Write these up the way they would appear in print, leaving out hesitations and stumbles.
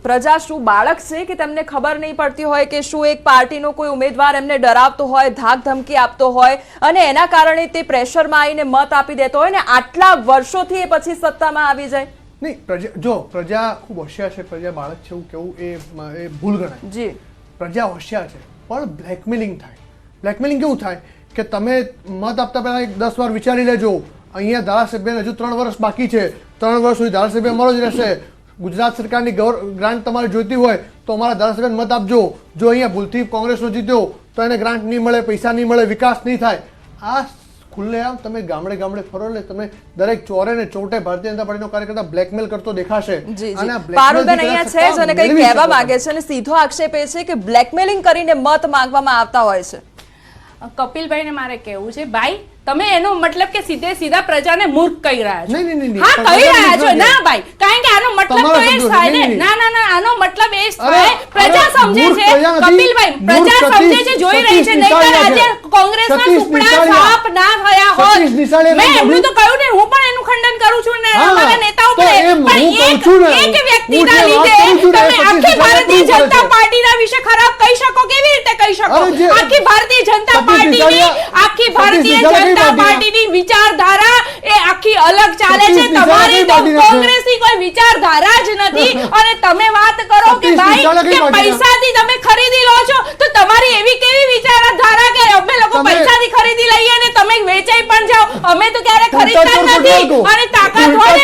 પ્રજા શું બાળક છે કે તેમને ખબર નહીં પડતી હોય કે શું એક પાર્ટીનો કોઈ ઉમેદવાર એમને ડરાવતો હોય, ધાક ધમકી આપતો હોય અને એના કારણે તે પ્રેશરમાં આવીને મત આપી દેતો હોય ને આટલા વર્ષોથી એ પછી સત્તામાં આવી જાય? નહીં, પ્રજા ખૂબ હોશિયાર છે. પ્રજા બાળક છે એવું કેવું એ ભૂલ ગણાય. જી, પ્રજા હોશિયાર છે, પણ બ્લેકમેલિંગ થાય. બ્લેકમેલિંગ કેવું થાય કે તમે મત આપતા પહેલા 10 વાર વિચારી લેજો. અહીંયા ધારાસભ્યને હજુ 3 વર્ષ બાકી છે, 3 વર્ષ સુધી ધારાસભ્ય અમારો જ રહેશે. ગુજરાત સરકારની ગ્રાન્ટ તમારે જોઈતી હોય તો અમારા ધારાસભ્યને મત આપજો. જો અહીંયા ભૂલથી કોંગ્રેસનો જીત્યો તો એને ગ્રાન્ટ નહીં મળે, પૈસા નહીં મળે, વિકાસ નહીં થાય. આ ખુલ્લેઆમ તમે ગામડે ગામડે ફરો એટલે તમે દરેક ચોરે ને ચોટે ભારતીય જનતા પાર્ટીનો કાર્યકર્તા બ્લેકમેલ કરતો દેખાશે. પારુલબેન અહીંયા છે જ અને કંઈક કહેવા માંગે છે અને સીધો આક્ષેપ એ છે કે બ્લેકમેલિંગ કરીને મત માંગવામાં આવતા હોય છે. કપિલભાઈને મારે કહેવું છે, ભાઈ તમે એનો મતલબ કે સીધે સીધા પ્રજાને મૂર્ખ કહી રહ્યા છો. હા, કહી રહ્યા છો. ના ભાઈ, કારણ કે આનો મતલબ તો એ જ થાય ને. ના, આનો મતલબ એ જ થાય. પ્રજા સમજે છે કપિલભાઈ, પ્રજા સમજે છે, જોઈ રહી છે. નહીંતર આજે કોંગ્રેસના સુપડા સાપ ના થયા હોત. મેં એમનું તો કહ્યું ને, હું પણ એનું ખંડન કરું છું ને અમારા નેતાઓ પણ. એક વ્યક્તિના લીધે તમે આખી ભારતીય જનતા પાર્ટીના વિશે ખરાબ કહી શકો? કેવી રીતે કહી શકો? આખી ભારતીય જનતા પાર્ટીની પાર્ટીની વિચારધારા એ આખી અલગ ચાલે છે. તમારી તો કોંગ્રેસની કોઈ વિચારધારા જ નથી. અને તમે વાત કરો કે ભાઈ કે પૈસાથી તમે ખરીદી લો છો, તો તમારી એવી કેવી વિચારધારા કે અમે લોકો પૈસાથી ખરીદી લઈએ ને તમે વેચાઈ પણ જાઓ? અમે તો ક્યારે ખરીદતા નથી. અને તાકાત હોય ને,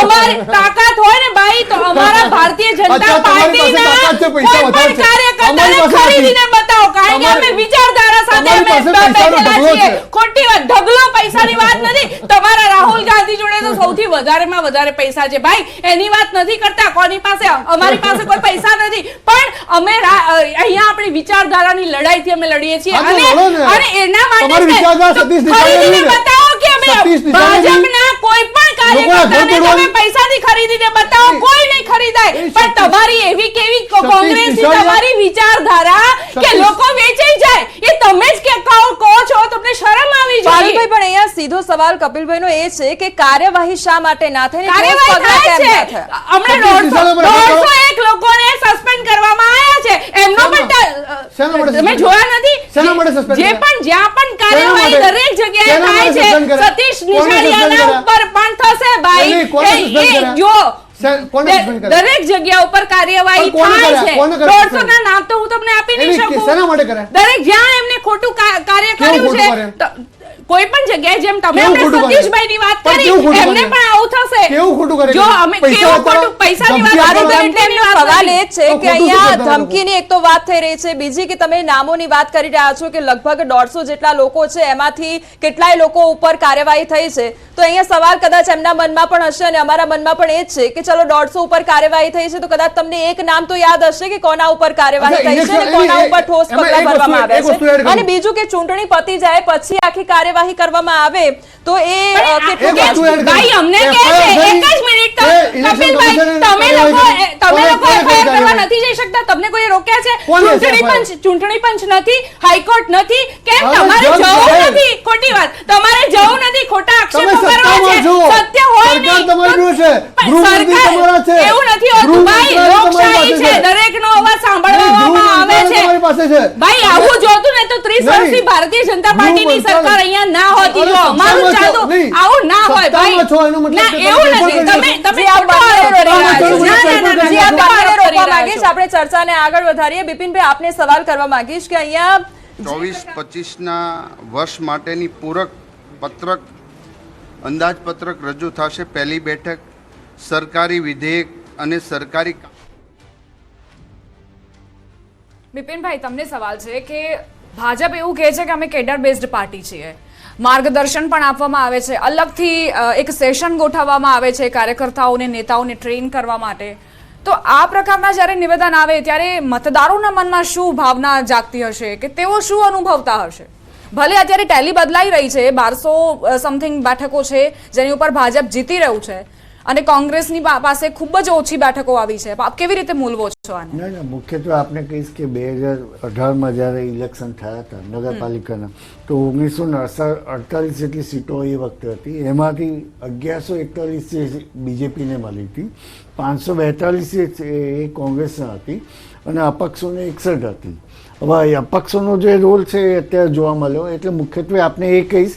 અમારી તાકાત હોય ને ભાઈ, તો અમારા ભારતીય જનતા પાર્ટીના કોઈ પણ કાર્યકર્તાને ખરીદીને બતાવો. કારણ કે અમે વિચારધારા સાથે બેઠેલા છીએ. ખોટી વાત, ઢગલો પૈસાની વાત નથી. તમારા રાહુલ ગાંધી જોડે તો સૌથી વધારેમાં વધારે પૈસા છે ભાઈ, એની વાત નથી કરતા. કોની પાસે? અમારી પાસે કોઈ પૈસા નથી. પણ અમે અહીંયા આપણી વિચારધારાની લડાઈથી અમે લડીએ છીએ. અને એના માટે ખરીદીને બતાવો કે અમે ભાજપના કોઈ પણ કાર્યકર્તાને તમે પૈસાથી ખરીદીને બતાવો. કોઈ નહીં ખરીદાય. પણ તમારી એવી કેવી કોંગ્રેસની તમારી વિચારધારા કે લોકો વેચાઈ જાય, એ તમે જ કહો છો. તમને શરમ આવી જોઈએ. પણ અહીંયા સીધો સવાલ કપિલભાઈનો એ છે કે કાર્યવાહી શા માટે ના થઈ? હમણાં 101 લોકોને સસ્પેન્ડ કરવામાં આવ્યા છે. એમનો પણ તમે જોયા નથી? જે પણ જ્યાં પણ કાર્યવાહી દરેક જગ્યાએ થાય છે, સતીશ નિશાળિયાના ઉપર પણ થશે ભાઈ. જો દરેક જગ્યા ઉપર કાર્યવાહી થાય છે. 150 ના નામ તો હું તમને આપી નહીં શકું. દરેક જ્યાં એમને ખોટું કાર્ય કર્યું છે, કોઈ પણ જગ્યાએ, જેમ તમે સતીશભાઈની વાત કરી, એમને પણ આવું થશે. જો અમે કેવું ખોટું પૈસાની વાત સવાલ એ છે કે અહીંયા ધમકીની એક તો વાત થઈ રહી છે, બીજી કે તમે નામોની વાત કરી રહ્યા છો કે લગભગ 150 જેટલા લોકો છે, એમાંથી કેટલાય લોકો ઉપર કાર્યવાહી થઈ છે. તો અહીંયા સવાલ કદાચ એમના મનમાં પણ હશે અને અમારા મનમાં પણ એ જ છે કે ચલો 150 ઉપર કાર્યવાહી થઈ છે, તો કદાચ તમને એક નામ તો યાદ હશે કે કોના ઉપર કાર્યવાહી થઈ છે અને કોના ઉપર ઠોસ પગલાં ભરવામાં આવ્યા છે. અને બીજું કે ચૂંટણી પતી જાય પછી આખી કાર્યવાહી કરવામાં આવે તો એ કેટલું ભાઈ અમને કહે છે. એક જ મિનિટ, કપિલભાઈ, તમે લોકો એફઆઈઆર કરવા નથી જઈ શકતા? તમને કોઈ રોક્યા છે? ચૂંટણી પંચ નથી, હાઈકોર્ટ નથી, કેમ? તમારે જવું નથી. ખોટી વાત, તમારે જવું નથી. ખોટા આક્ષેપો કરવા છે. સત્ય હોય નહીં સરકાર એવું નથી હોતું ભાઈ. લોકશાહી છે, દરેકનો અવાજ સાંભળવામાં આવે છે ભાઈ. આવું જોતું ને તો 30 વર્ષથી ભારતીય જનતા પાર્ટીની સરકાર અહીંયા ના હોતી. જો અમારું ચાલતું આવું ના હોય ભાઈ. ના, એવું નથી. તમે આપણે ચર્ચાને આગળ વધારીએ. બિપિનભાઈ, આપને સવાલ કરવા માંગીશ કે અહીંયા 24-25 ના વર્ષ માટેની પૂરક પત્રક અંદાજપત્રક રજૂ થશે. પહેલી બેઠક સરકારી વિધેયક અને સરકારી. બિપિનભાઈ, તમને સવાલ છે કે ભાજપ એવું કહે છે કે અમે કેડર બેઝડ પાર્ટી છીએ, માર્ગદર્શન પણ આપવામાં આવે છે, અલગથી એક સેશન ગોઠવવામાં આવે છે કાર્યકર્તાઓને, નેતાઓને ટ્રેન કરવા માટે. તો આ પ્રકારના જ્યારે નિવેદન આવે ત્યારે મતદારોના મનમાં શું ભાવના જાગતી હશે કે તેઓ શું અનુભવતા હશે? ભલે અત્યારે ટેલી બદલાઈ રહી છે, 1200 સમથિંગ બેઠકો છે જેની ઉપર ભાજપ જીતી રહ્યું છે, અને કોંગ્રેસની પાસે ખૂબ જ ઓછી બેઠકો આવી છે. આપ કેવી રીતે મૂલવો છો આને? ના મુખ્યત્વે આપને કહીશ કે 2018માં જ્યારે ઇલેક્શન થયા હતા નગરપાલિકાના, તો 1948 જેટલી સીટો એ વખતે હતી. એમાંથી 1141 બીજેપીને મળી હતી, 542 એ કોંગ્રેસના હતી અને અપક્ષોને 61 હતી. હવે અપક્ષોનો જે રોલ છે એ અત્યારે જોવા મળ્યો. એટલે મુખ્યત્વે આપને એ કહીશ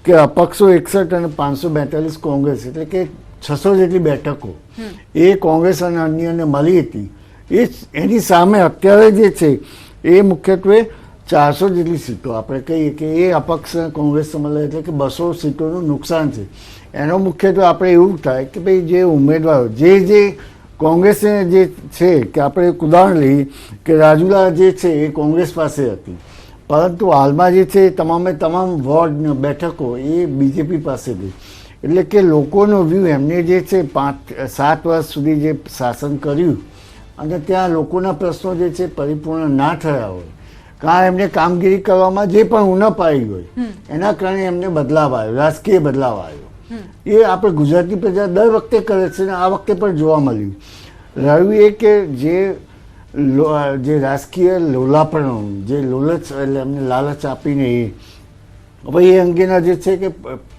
કે અપક્ષો 61 અને 542 કોંગ્રેસ, એટલે કે 600 જેટલી બેઠકો એ કોંગ્રેસ અને અન્યને મળી હતી. એની સામે અત્યારે જે છે એ મુખ્યત્વે 400 જેટલી સીટો આપણે કહીએ કે એ અપક્ષ કોંગ્રેસ મળે, એટલે કે 200 સીટોનું નુકસાન છે. એનો મુખ્યત્વે આપણે એવું થાય કે ભાઈ જે ઉમેદવારો જે કોંગ્રેસને જે છે કે આપણે એક ઉદાહરણ લઈએ કે રાજુલા જે છે એ કોંગ્રેસ પાસે હતી, પરંતુ હાલમાં જે છે તમામે તમામ વોર્ડ બેઠકો એ બીજેપી પાસે હતી. એટલે કે લોકોનો વ્યૂ એમને જે છે 5-7 વર્ષ સુધી જે શાસન કર્યું અને ત્યાં લોકોના પ્રશ્નો જે છે પરિપૂર્ણ ના થયા હોય, કાં એમને કામગીરી કરવામાં જે પણ ઉણપ આવી હોય એના કારણે એમને બદલાવ આવ્યો, રાજકીય બદલાવ આવ્યો. એ આપણે ગુજરાતી પ્રજા દર વખતે કરે છે અને આ વખતે પણ જોવા મળ્યું. રહ્યું એ કે જે રાજકીય લોલાપણો, જે લોલચ એટલે એમને લાલચ આપીને હવે એ અંગેના જે છે કે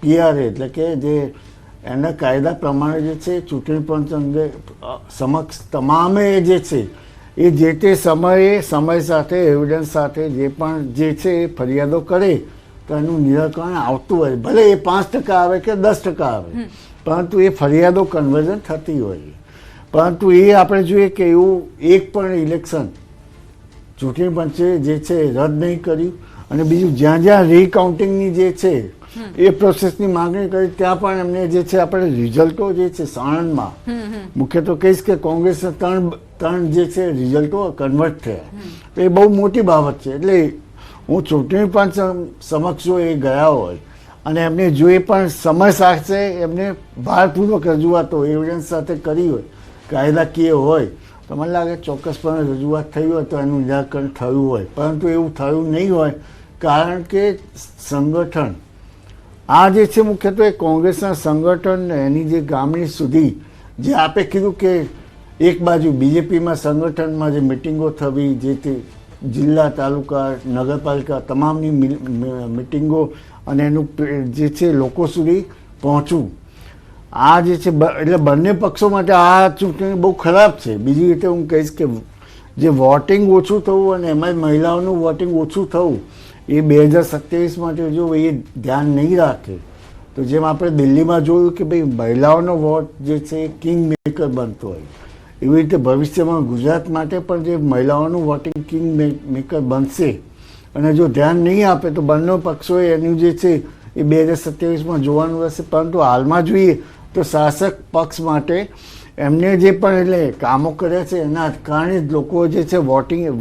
પીઆરએ એટલે કે જે એના કાયદા પ્રમાણે જે છે ચૂંટણી પંચ અંગે સમક્ષ તમામે જે છે એ જે તે સમય સાથે એવિડન્સ સાથે જે પણ જે છે એ ફરિયાદો કરે તો એનું નિરાકરણ આવતું હોય, ભલે એ 5% આવે કે 10% આવે, પરંતુ એ ફરિયાદો કન્વર્ઝન થતી હોય. પરંતુ એ આપણે જોઈએ કે એવું એક પણ ઇલેક્શન ચૂંટણી પંચે જે છે રદ નહીં કર્યું. અને બીજું જ્યાં જ્યાં રીકાઉન્ટિંગની જે છે એ પ્રોસેસની માંગણી કરી ત્યાં પણ એમને જે છે આપણે રિઝલ્ટો જે છે સાણંદમાં મુખ્ય તો કહીશ કે કોંગ્રેસના ત્રણ જે છે રિઝલ્ટો કન્વર્ટ થયા. એ બહુ મોટી બાબત છે. એટલે હું ચૂંટણી પંચ સમક્ષ જો એ ગયા હોય અને એમને જો એ પણ સમય સાથે એમને ભારપૂર્વક રજૂઆતો એવિડન્સ સાથે કરી હોય, કાયદાકીય હોય, તો મને લાગે ચોક્કસપણે રજૂઆત થઈ હોય તો એનું નિરાકરણ થયું હોય. પરંતુ એવું થયું નહીં હોય, કારણ કે સંગઠન આ જે છે મુખ્યત્વે કોંગ્રેસના સંગઠન એની જે ગામડી સુધી જે આપે કીધું કે એક બાજુ બીજેપીમાં સંગઠનમાં જે મિટિંગો થવી, જે તે જિલ્લા તાલુકા નગરપાલિકા તમામની મિટિંગો અને એનું જે છે લોકો સુધી પહોંચવું, આ જે છે એટલે બંને પક્ષો માટે આ ચૂંટણી બહુ ખરાબ છે. બીજી રીતે હું કહીશ કે જે વોટિંગ ઓછું થવું અને એમાં મહિલાઓનું વોટિંગ ઓછું થવું એ 2027 માટે જો એ ધ્યાન નહીં રાખે તો જેમ આપણે દિલ્હીમાં જોયું કે ભાઈ મહિલાઓનો વોટ જે છે એ કિંગ મેકર બનતો હોય, એવી રીતે ભવિષ્યમાં ગુજરાત માટે પણ જે મહિલાઓનું વોટિંગ કિંગ મેકર બનશે. અને જો ધ્યાન નહીં આપે તો બંને પક્ષોએ એનું જે છે એ 2027માં જોવાનું રહેશે. પરંતુ હાલમાં જોઈએ તો શાસક પક્ષ માટે એમને જે પણ એટલે કામો કર્યા છે એના કારણે જ લોકો જે છે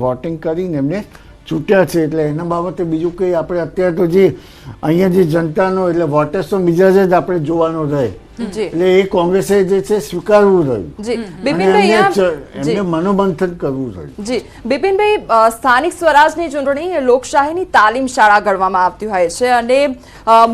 વોટિંગ કરીને એમને છૂટ્યા છે. એટલે એના બાબતે બીજું કંઈ આપણે અત્યારે તો જે અહીંયા જે જનતાનો એટલે વોટર્સનો મિજાજ જ આપણે જોવાનો રહે. એટલે એ કોંગ્રેસે જે છે સ્વીકારવું રહ્યું, એમને મનોમંથન કરવું રહ્યું. જી બિપિનભાઈ, સ્થાનિક સ્વરાજની ચૂંટણી એ લોકશાહીની તાલીમ શાળા ગણવામાં આવતી હોય છે અને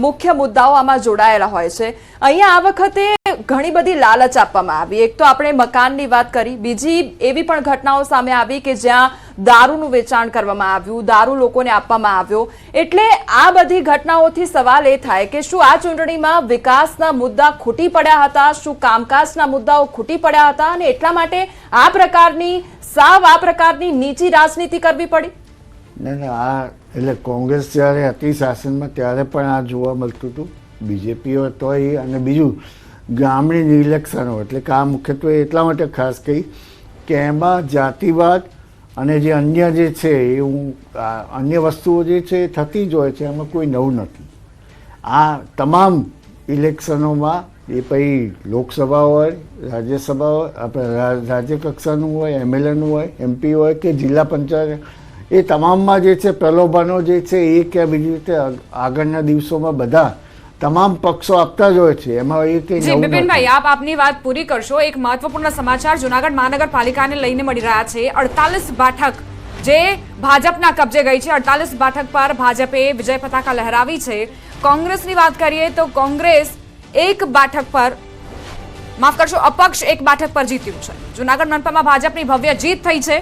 મુખ્ય મુદ્દાઓ આમાં જોડાયેલા હોય છે. અહીંયા આ વખતે ઘણી બધી લાલચ આપવામાં આવી. એક તો આપણે મકાનની વાત કરી, બીજી એવી પણ ઘટનાઓ સામે આવી કે જ્યાં દારૂનું વેચાણ કરવામાં આવ્યું, દારૂ લોકોને આપવામાં આવ્યો. એટલે આ બધી ઘટનાઓથી સવાલ એ થાય કે શું આ ચૂંટણીમાં વિકાસના મુદ્દા ખૂટી પડ્યા હતા, શું કામકાજના મુદ્દાઓ ખૂટી પડ્યા હતા અને એટલા માટે આ પ્રકારની નીચી રાજનીતિ કરવી પડી? ના આ એટલે કોંગ્રેસ જ્યારે હતી શાસનમાં ત્યારે પણ આ જોવા મળતું હતું. બીજેપી તોય અને બીજું ગામડી ઇલેક્શનો એટલે કે આ મુખ્યત્વે એટલા માટે ખાસ કહી કે એમાં જાતિવાદ અને જે અન્ય જે છે એ અન્ય વસ્તુઓ જે છે એ થતી જ હોય છે, એમાં કોઈ નવું નથી. આ તમામ ઇલેક્શનોમાં એ પછી લોકસભા હોય, રાજ્યસભા હોય, આપણે રાજ્ય કક્ષાનું હોય, એમએલએનું હોય, એમપી હોય કે જિલ્લા પંચાયત, એ તમામમાં જે છે પ્રલોભનો જે છે એ કે બીજી રીતે આગળના દિવસોમાં બધા તમામ પક્ષો આપતા જ હોય છે. એમાં એ કે જી બિપિનભાઈ, આપ આપની વાત પૂરી કરશો. એક મહત્વપૂર્ણ સમાચાર જૂનાગઢ મહાનગરપાલિકાને લઈને મળી રહ્યા છે. 48 બેઠક જે ભાજપના કબજે ગઈ છે, 48 બેઠક પર ભાજપે વિજય પતાકા લહેરાવી છે. કોંગ્રેસની વાત કરીએ તો કોંગ્રેસ એક બેઠક પર માફ કરશો, અપક્ષ એક બેઠક પર જીત્યું છે. જૂનાગઢ મનપામાં ભાજપની ભવ્ય જીત થઈ છે.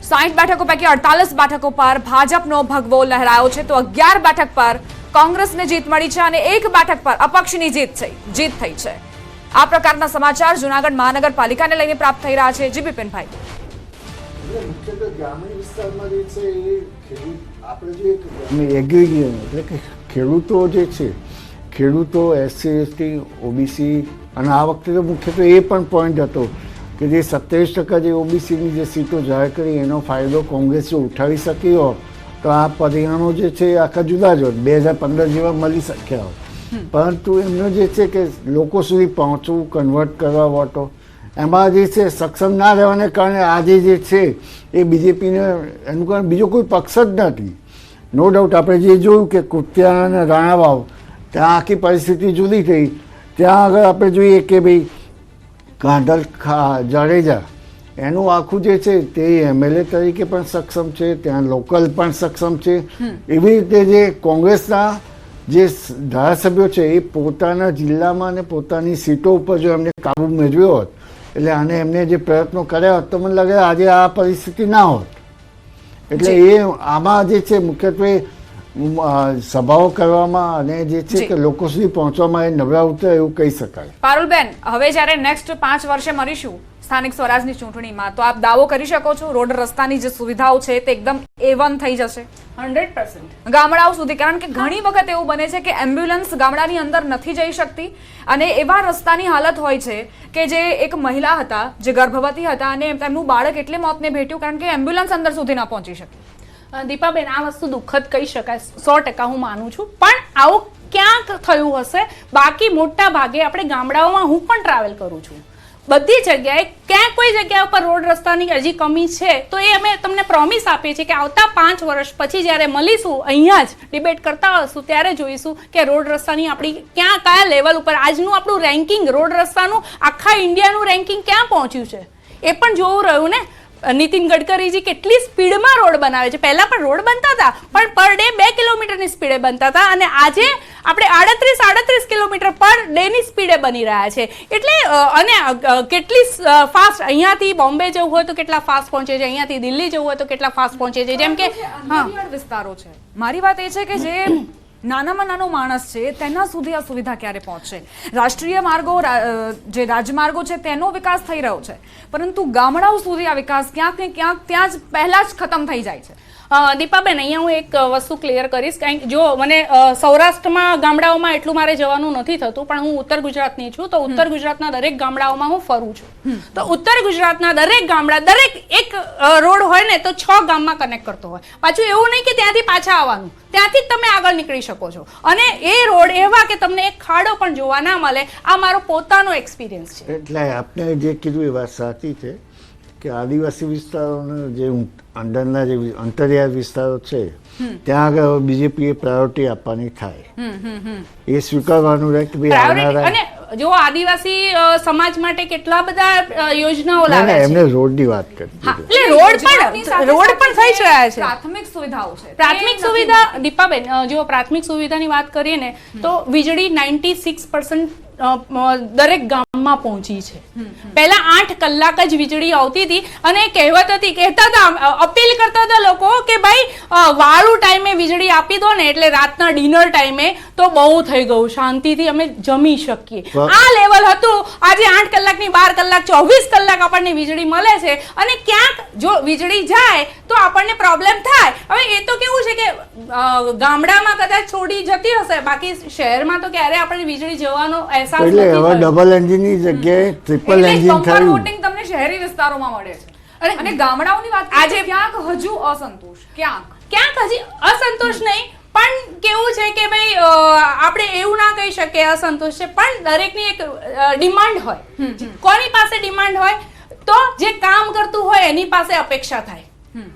60 બેઠકો પૈકી 48 બેઠકો પર ભાજપનો ભગવો લહેરાયો છે, તો 11 બેઠક પર કોંગ્રેસને જીત મળી છે અને 1 બેઠક પર અપક્ષની જીત થઈ છે. આ પ્રકારના સમાચાર જૂનાગઢ મહાનગરપાલિકાને લઈને પ્રાપ્ત થઈ રહ્યા છે. જી બિપિનભાઈ, મુખ્યત્વે ગ્રામીણ વિસ્તારમાં જે છે એ આપણે જે એટલે કે ખેડૂતો જે છે, ખેડૂતો SC ST OBC, અને આ વખતે તો મુખ્યત્વે એ પણ પોઈન્ટ હતો કે જે 27% જે OBCની જે સીટો જાહેર કરી એનો ફાયદો કોંગ્રેસ જો ઉઠાવી શકી હોત તો આ પરિણામો જે છે એ આખા જુદા જ હોત, 2015 જેવા મળી શક્યા હોત. પરંતુ એમનો જે છે કે લોકો સુધી પહોંચવું, કન્વર્ટ કરવા વોટો, એમાં જે છે સક્ષમ ના રહેવાને કારણે આજે જે છે એ બીજેપીને એનું કારણ બીજો કોઈ પક્ષ જ નથી. નો ડાઉટ આપણે જે જોયું કે કુતિયા અને રાણાવાવ ત્યાં આખી પરિસ્થિતિ જુદી થઈ. ત્યાં આગળ આપણે જોઈએ કે ભાઈ કાંધલ જાડેજા એનું આખું જે છે તે MLA તરીકે પણ સક્ષમ છે, ત્યાં લોકલ પણ સક્ષમ છે. એવી રીતે જે કોંગ્રેસના જે ધારાસભ્યો છે એ પોતાના જિલ્લામાં અને પોતાની સીટો ઉપર જો એમને કાબુ મેળવ્યો હોત, એટલે આને એમને જે પ્રયત્નો કર્યા હોત તો મને લાગે આજે આ પરિસ્થિતિ ના હોત. એટલે એ આમાં જે છે મુખ્યત્વે સભાઓ કરવામાં અને જે છે કે લોકો સુધી પહોંચવામાં એ નબળા ઉતરે એવું કહી શકાય. પારુલબેન, હવે જ્યારે નેક્સ્ટ 5 વર્ષે મળીશું સ્થાનિક સ્વરાજની ચૂંટણીમાં, તો આપ દાવો કરી શકો છો રોડ રસ્તાની જે સુવિધાઓ છે તે એકદમ A1 થઈ જશે 100% ગામડાઓ સુધી? કારણ કે ઘણી વખત એવું બને છે કે એમ્બ્યુલન્સ ગામડાની અંદર નથી જઈ શકતી અને એવા રસ્તાની હાલત હોય છે કે જે એક મહિલા હતા જે ગર્ભવતી હતા અને તેમનું બાળક એટલે મોતને ભેટ્યું કારણ કે એમ્બ્યુલન્સ અંદર સુધી ન પહોંચી શકી. દીપાબેન, આ વસ્તુ દુઃખદ કહી શકાય, 100% હું માનું છું, પણ આવું ક્યાંક થયું હશે. બાકી મોટા ભાગે આપણે ગામડાઓમાં હું પણ ટ્રાવેલ કરું છું, બધી જગ્યાએ ક્યાંક કોઈ જગ્યા ઉપર રોડ રસ્તાની હજી કમી છે તો એ અમે તમને પ્રોમિસ આપીએ છીએ કે આવતા 5 વર્ષ પછી જ્યારે મળીશું અહીંયા જ ડિબેટ કરતા હશું ત્યારે જોઈશું કે રોડ રસ્તાની આપણી કયા લેવલ ઉપર આજનું આપણું રેન્કિંગ, રોડ રસ્તાનું આખા ઇન્ડિયાનું રેન્કિંગ ક્યાં પહોંચ્યું છે એ પણ જોવું રહ્યું ને. નીતિન ગડકરીજી કેટલી સ્પીડમાં રોડ બનાવે છે. પહેલા પણ રોડ બનતા હતા પણ પર ડે 2 કિલોમીટરની સ્પીડે બનતા હતા અને આજે આપણે 38 કિલોમીટર પર ડેની સ્પીડે બની રહ્યા છે. એટલે અને કેટલી ફાસ્ટ, અહીંયાથી બોમ્બે જવું હોય તો કેટલા ફાસ્ટ પહોંચે છે, અહીંયાથી દિલ્હી જવું હોય તો કેટલા ફાસ્ટ પહોંચે છે. જેમ કે વિસ્તારો છે. મારી વાત એ છે કે જે નાનામાં નાનો માણસ છે તેના સુધી આ સુવિધા ક્યારે પહોંચશે? રાષ્ટ્રીય માર્ગો, જે રાજમાર્ગો છે તેનો વિકાસ થઈ રહ્યો છે, પરંતુ ગામડાઓ સુધી આ વિકાસ ક્યાંક ને ક્યાંક ત્યાં જ પહેલા જ ખતમ થઈ જાય છે. દીપાબેન, અહીંયા હું એક વસ્તુ ક્લિયર કરીશ. કારણ કે જો મને સૌરાષ્ટ્રમાં ગામડાઓમાં એટલું મારે જવાનું નથી થતું, પણ હું ઉત્તર ગુજરાતની છું તો ઉત્તર ગુજરાતના દરેક ગામડાઓમાં હું ફરું છું. તો ઉત્તર ગુજરાતના દરેક ગામડા, દરેક એક રોડ હોય ને તો 6 ગામમાં કનેક્ટ કરતો હોય. પાછું એવું નહીં કે ત્યાંથી પાછા આવવાનું, ત્યાંથી જ તમે આગળ નીકળી શકો છો. અને એ રોડ એવા કે તમને એક ખાડો પણ જોવા ના મળે. આ મારો પોતાનો એક્સપિરિયન્સ છે. એટલે આપણે જે કીધું એ વાત સાચી છે કે આદિવાસી વિસ્તારોના જે અંદરના જે અંતરિયાળ વિસ્તારો છે ત્યાં આગળ બીજેપીએ પ્રાયોરિટી આપવાની થાય, એ સ્વીકારવાનું રહે કે ભાઈ આવનારા. અને જો આદિવાસી સમાજ માટે કેટલા બધા યોજનાઓ લાવે છે. એમને રોડની વાત કરી. એટલે રોડ પણ થઈ જ રહ્યા છે. પ્રાથમિક સુવિધાઓ છે, પ્રાથમિક સુવિધા દીપાબેન, જો પ્રાથમિક સુવિધાની વાત કરીએ ને તો વીજળી 96% દરેક ગામમાં પહોંચી છે. પહેલા 8 કલાક જ વીજળી આવતી હતી અને કહેવત હતી, કહેતા હતા, અપીલ કરતા હતા લોકો કે ભાઈ વાળું ટાઈમે વીજળી આપી દો ને એટલે રાતના ડિનર ટાઈમે તો બહુ થઈ ગયું, શાંતિથી અમે જમી શકીએ. આ લેવલ હતું. આજે 8 કલાકની 12 કલાક 24 કલાક આપણને વીજળી મળે છે અને ક્યાંક જો વીજળી જાય તો આપણને પ્રોબ્લેમ થાય. હવે એ તો કેવું છે કે ગામડામાં કદાચ થોડી જતી હશે, બાકી શહેરમાં તો ક્યારે આપણને વીજળી જવાનો એટલે હવે ડબલ એન્જિનની જગ્યાએ ટ્રિપલ એન્જિન થયું. વોટિંગ તમને શહેરી વિસ્તારોમાં મળે છે અને ગામડાઓની વાત આજે ક્યાંક હજુ અસંતોષ, ક્યાંક હજી અસંતોષ નહીં, પણ કેવું છે કે ભાઈ આપણે એવું ના કહી શકીએ અસંતોષ છે, પણ દરેકની એક ડિમાન્ડ હોય. કોની પાસે ડિમાન્ડ હોય તો જે કામ કરતું હોય એની પાસે અપેક્ષા થાય,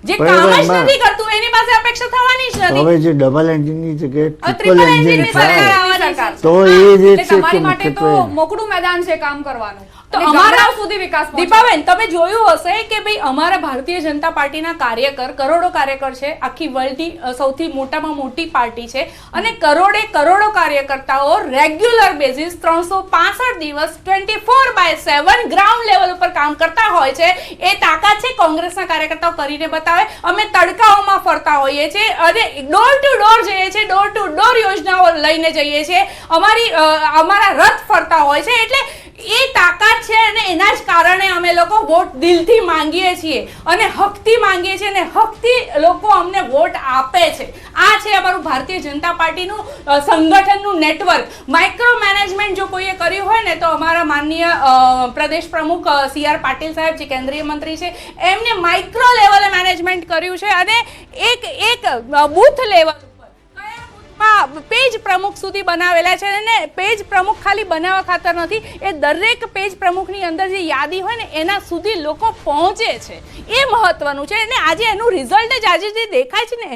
જે કામ જ નથી કરતું એની પાસે અપેક્ષા થવાની જ નથી. હવે જે ડબલ એન્જિનની જગ્યાએ ટ્રિપલ એન્જિન સરકાર આવવાની છે. તો એ જે છે કે તમારી માટે તો મોકળું મેદાન છે કામ કરવાનું. તો અને અમારા ગામડાઓ સુધી વિકાસ પહોંચે. દીપાબેન, તમે જોયું હશે કે ભાઈ અમારા ભારતીય જનતા પાર્ટીના કાર્યકર, કરોડો કાર્યકર છે, આખી વર્લ્ડની સૌથી મોટામાં મોટી પાર્ટી છે, અને કરોડો કાર્યકર્તાઓ રેગ્યુલર બેઝિસ 365 દિવસ 24/7 ગ્રાઉન્ડ લેવલ ઉપર કામ કરતા હોય છે. એ તાકાત છે કોંગ્રેસના કાર્યકર્તાઓ કરીને બતાવે. અમે તડકાઓમાં ફરતા હોઈએ છીએ અને ડોર ટુ ડોર જઈએ છીએ, ડોર ટુ ડોર યોજનાઓ લઈને જઈએ છીએ, અમારા રથ ફરતા હોય છે. એટલે એ તાકાત છે અને એના જ કારણે અમે લોકો વોટ દિલથી માંગીએ છીએ અને હકથી માંગીએ છીએ અને હકથી લોકો અમને વોટ આપે છે. આ છે અમારું ભારતીય જનતા પાર્ટીનું સંગઠનનું નેટવર્ક. માઇક્રો મેનેજમેન્ટ જો કોઈએ કર્યું હોય ને તો અમારા માનનીય પ્રદેશ પ્રમુખ CR પાટીલ સાહેબ, જે કેન્દ્રીય મંત્રી છે, એમને માઇક્રો લેવલે મેનેજમેન્ટ કર્યું છે અને એક બૂથ લેવલ પેજ પ્રમુખ સુધી બનાવેલા છે. અને પેજ પ્રમુખ ખાલી બનાવવા ખાતર નથી, એ દરેક પેજ પ્રમુખની અંદર જે યાદી હોય ને એના સુધી લોકો પહોંચે છે. એ મહત્વનું છે અને આજે એનું રિઝલ્ટ જ આજે જે દેખાય છે ને